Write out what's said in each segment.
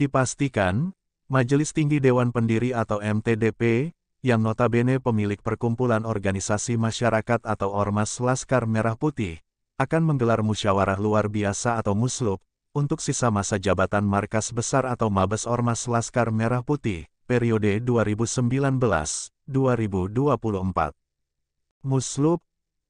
Dipastikan, Majelis Tinggi Dewan Pendiri atau MTDP, yang notabene pemilik perkumpulan organisasi masyarakat atau Ormas Laskar Merah Putih, akan menggelar musyawarah luar biasa atau musluk, untuk sisa masa jabatan Markas Besar atau Mabes Ormas Laskar Merah Putih, periode 2019-2024. Musluk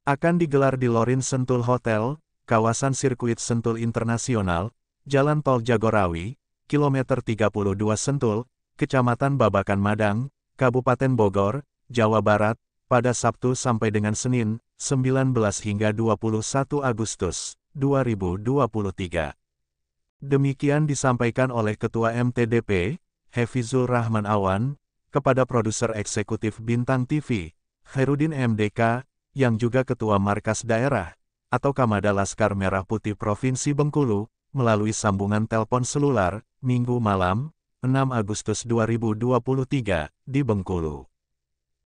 akan digelar di Lorin Sentul Hotel, kawasan sirkuit Sentul Internasional, Jalan Tol Jagorawi, kilometer 32 Sentul, Kecamatan Babakan Madang, Kabupaten Bogor, Jawa Barat, pada Sabtu sampai dengan Senin, 19 hingga 21 Agustus 2023. Demikian disampaikan oleh Ketua MTDP, Hafizul Rahman Awan, kepada produser eksekutif Bintang TV, Khairuddin MDK, yang juga Ketua Markas Daerah, atau Kamada Laskar Merah Putih Provinsi Bengkulu, melalui sambungan telepon selular, Minggu malam, 6 Agustus 2023, di Bengkulu.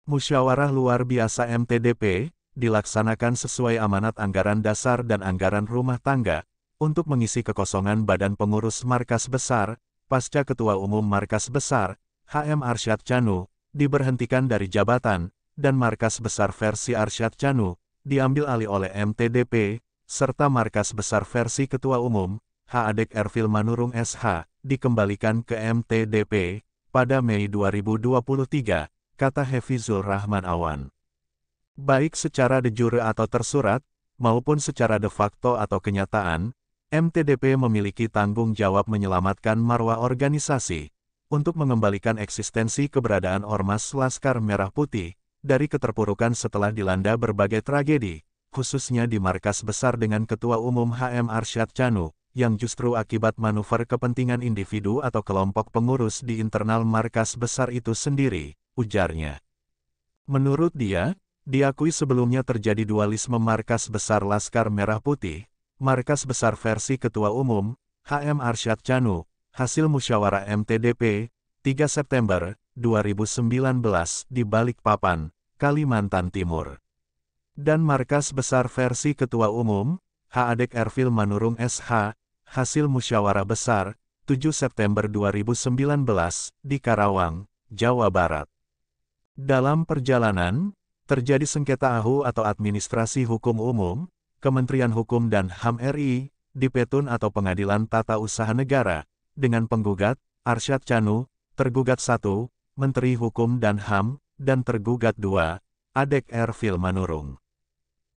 Musyawarah luar biasa MTDP, dilaksanakan sesuai amanat anggaran dasar dan anggaran rumah tangga, untuk mengisi kekosongan Badan Pengurus Markas Besar, pasca Ketua Umum Markas Besar, HM Arsyad Chanu, diberhentikan dari jabatan, dan Markas Besar versi Arsyad Chanu, diambil alih oleh MTDP, serta Markas Besar versi Ketua Umum, H.Adek Erfil Manurung SH, dikembalikan ke MTDP, pada Mei 2023, kata Hafizul Rahman Awan. Baik secara de jure atau tersurat, maupun secara de facto atau kenyataan, MTDP memiliki tanggung jawab menyelamatkan marwah organisasi, untuk mengembalikan eksistensi keberadaan Ormas Laskar Merah Putih, dari keterpurukan setelah dilanda berbagai tragedi, khususnya di Markas Besar dengan Ketua Umum HM Arsyad Chanu, yang justru akibat manuver kepentingan individu atau kelompok pengurus di internal Markas Besar itu sendiri, ujarnya. Menurut dia, diakui sebelumnya terjadi dualisme Markas Besar Laskar Merah Putih, Markas Besar versi Ketua Umum, HM Arsyad Chanu, hasil musyawarah MTDP, 3 September 2019 di Balikpapan, Kalimantan Timur. Dan Markas Besar versi Ketua Umum, H.Adek Erfil Manurung SH, hasil musyawarah besar, 7 September 2019, di Karawang, Jawa Barat. Dalam perjalanan, terjadi sengketa AHU atau Administrasi Hukum Umum, Kementerian Hukum dan HAM RI, di Petun atau Pengadilan Tata Usaha Negara, dengan penggugat, Arsyad Chanu, tergugat 1, Menteri Hukum dan HAM, dan tergugat 2, Adek Erfil Manurung.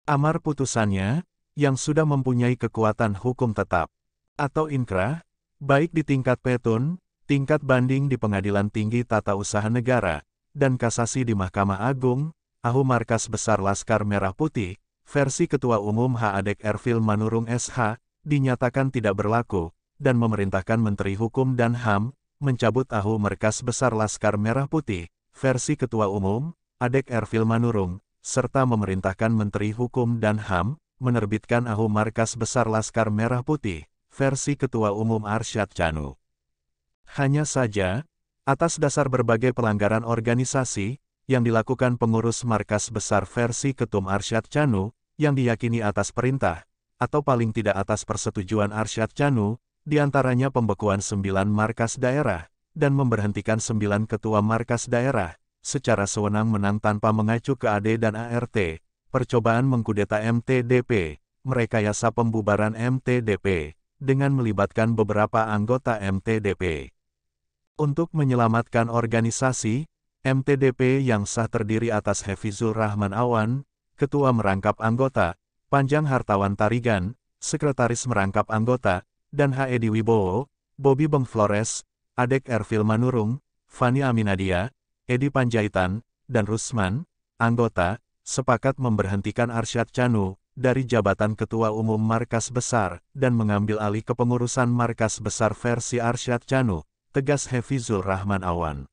Amar putusannya, yang sudah mempunyai kekuatan hukum tetap, atau inkrah, baik di tingkat Petun, tingkat banding di Pengadilan Tinggi Tata Usaha Negara, dan kasasi di Mahkamah Agung, AHU Markas Besar Laskar Merah Putih, versi Ketua Umum H.Adek Erfil Manurung SH, dinyatakan tidak berlaku, dan memerintahkan Menteri Hukum dan HAM, mencabut AHU Markas Besar Laskar Merah Putih, versi Ketua Umum, Adek Erfil Manurung, serta memerintahkan Menteri Hukum dan HAM, menerbitkan AHU Markas Besar Laskar Merah Putih, versi Ketua Umum Arsyad Chanu. Hanya saja, atas dasar berbagai pelanggaran organisasi, yang dilakukan pengurus Markas Besar versi Ketum Arsyad Chanu, yang diyakini atas perintah, atau paling tidak atas persetujuan Arsyad Chanu, diantaranya pembekuan 9 markas daerah, dan memberhentikan 9 ketua markas daerah, secara sewenang-wenang tanpa mengacu ke AD dan ART, percobaan mengkudeta MTDP, merekayasa pembubaran MTDP, dengan melibatkan beberapa anggota MTDP. Untuk menyelamatkan organisasi, MTDP yang sah terdiri atas Hafizul Rahman Awan, Ketua Merangkap Anggota, Panjang Hartawan Tarigan, Sekretaris Merangkap Anggota, dan H. Edi Wibowo, Bobby Beng Flores, Adek Erfil Manurung, Fani Aminadia, Edi Panjaitan, dan Rusman, anggota, sepakat memberhentikan Arsyad Chanu dari jabatan Ketua Umum Markas Besar, dan mengambil alih kepengurusan Markas Besar versi Arsyad Chanu, tegas Hafizul Rahman Awan.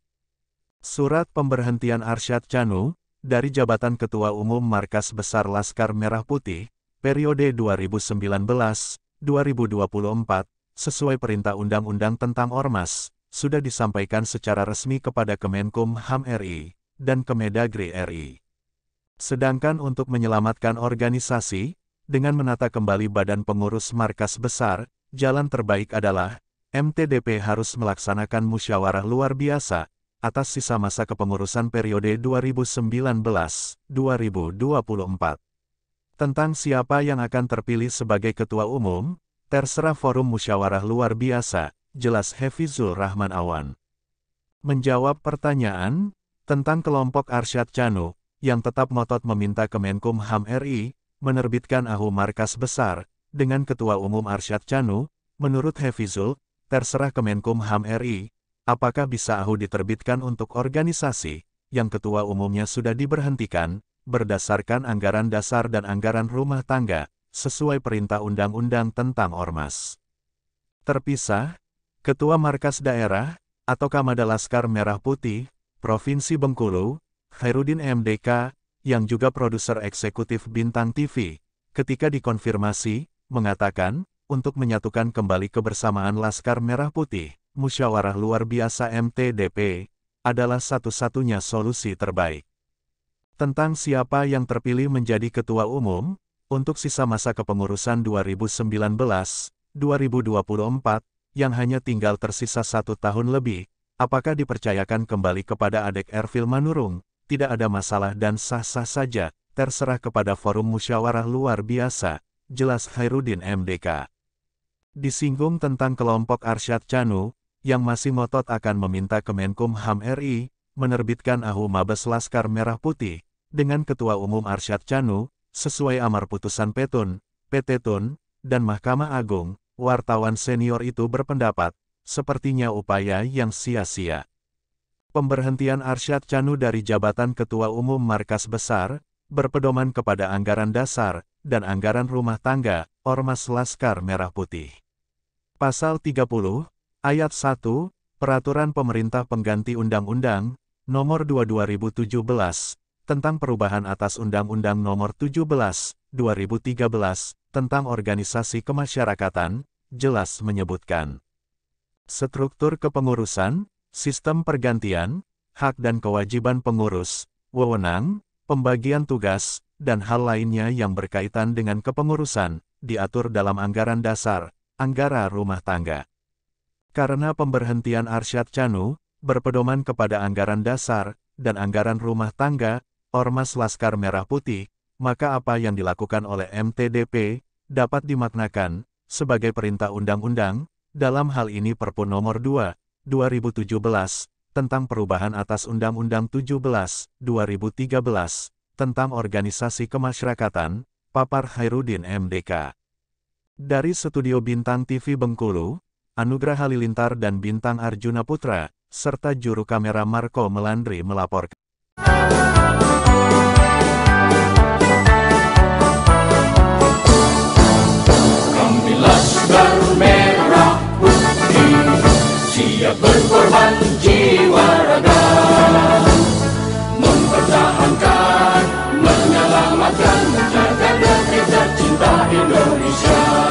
Surat pemberhentian Arsyad Chanu dari jabatan Ketua Umum Markas Besar Laskar Merah Putih, periode 2019-2024, sesuai Perintah Undang-Undang tentang Ormas, sudah disampaikan secara resmi kepada Kemenkum HAM RI, dan Kemendagri RI. Sedangkan untuk menyelamatkan organisasi, dengan menata kembali badan pengurus markas besar, jalan terbaik adalah, MTDP harus melaksanakan musyawarah luar biasa atas sisa masa kepengurusan periode 2019-2024. Tentang siapa yang akan terpilih sebagai ketua umum, terserah forum musyawarah luar biasa, jelas Hafizul Rahman Awan. Menjawab pertanyaan tentang kelompok Arsyad Chanu, yang tetap ngotot meminta Kemenkumham RI menerbitkan AHU markas besar dengan Ketua Umum Arsyad Chanu, menurut Hafizul, terserah Kemenkumham RI, apakah bisa AHU diterbitkan untuk organisasi yang ketua umumnya sudah diberhentikan berdasarkan anggaran dasar dan anggaran rumah tangga sesuai perintah undang-undang tentang ormas. Terpisah, Ketua Markas Daerah atau Kamada Laskar Merah Putih Provinsi Bengkulu, Khairuddin MDK, yang juga produser eksekutif Bintang TV, ketika dikonfirmasi, mengatakan, untuk menyatukan kembali kebersamaan Laskar Merah Putih, musyawarah luar biasa MTDP, adalah satu-satunya solusi terbaik. Tentang siapa yang terpilih menjadi ketua umum, untuk sisa masa kepengurusan 2019-2024, yang hanya tinggal tersisa 1 tahun lebih, apakah dipercayakan kembali kepada Adek Ervil Manurung? Tidak ada masalah dan sah-sah saja, terserah kepada forum musyawarah luar biasa, jelas Khairuddin MDK. Disinggung tentang kelompok Arsyad Chanu, yang masih ngotot akan meminta Kemenkumham RI, menerbitkan AHU Mabes Laskar Merah Putih, dengan Ketua Umum Arsyad Chanu, sesuai amar putusan Petun, PT Tun, dan Mahkamah Agung, wartawan senior itu berpendapat, sepertinya upaya yang sia-sia. Pemberhentian Arsyad Chanu dari jabatan Ketua Umum Markas Besar, berpedoman kepada anggaran dasar, dan anggaran rumah tangga, Ormas Laskar Merah Putih. Pasal 30, Ayat 1, Peraturan Pemerintah Pengganti Undang-Undang, Nomor 2 2017, tentang perubahan atas Undang-Undang Nomor 17, 2013, tentang Organisasi Kemasyarakatan, jelas menyebutkan struktur kepengurusan, sistem pergantian, hak dan kewajiban pengurus, wewenang, pembagian tugas, dan hal lainnya yang berkaitan dengan kepengurusan, diatur dalam anggaran dasar, anggaran rumah tangga. Karena pemberhentian Arsyad Chanu, berpedoman kepada anggaran dasar, dan anggaran rumah tangga, Ormas Laskar Merah Putih, maka apa yang dilakukan oleh MTDP, dapat dimaknakan, sebagai perintah undang-undang, dalam hal ini Perpu Nomor 2, 2017, tentang perubahan atas Undang-Undang 17, 2013, tentang organisasi kemasyarakatan, papar Khairuddin MDK. Dari Studio Bintang TV Bengkulu, Anugrah Halilintar dan Bintang Arjuna Putra, serta juru kamera Marco Melandri melaporkan. Kami Laskar Merah Putih, siap berkorban jiwa raga, mempertahankan, menyelamatkan, menjaga negeri tercinta Indonesia.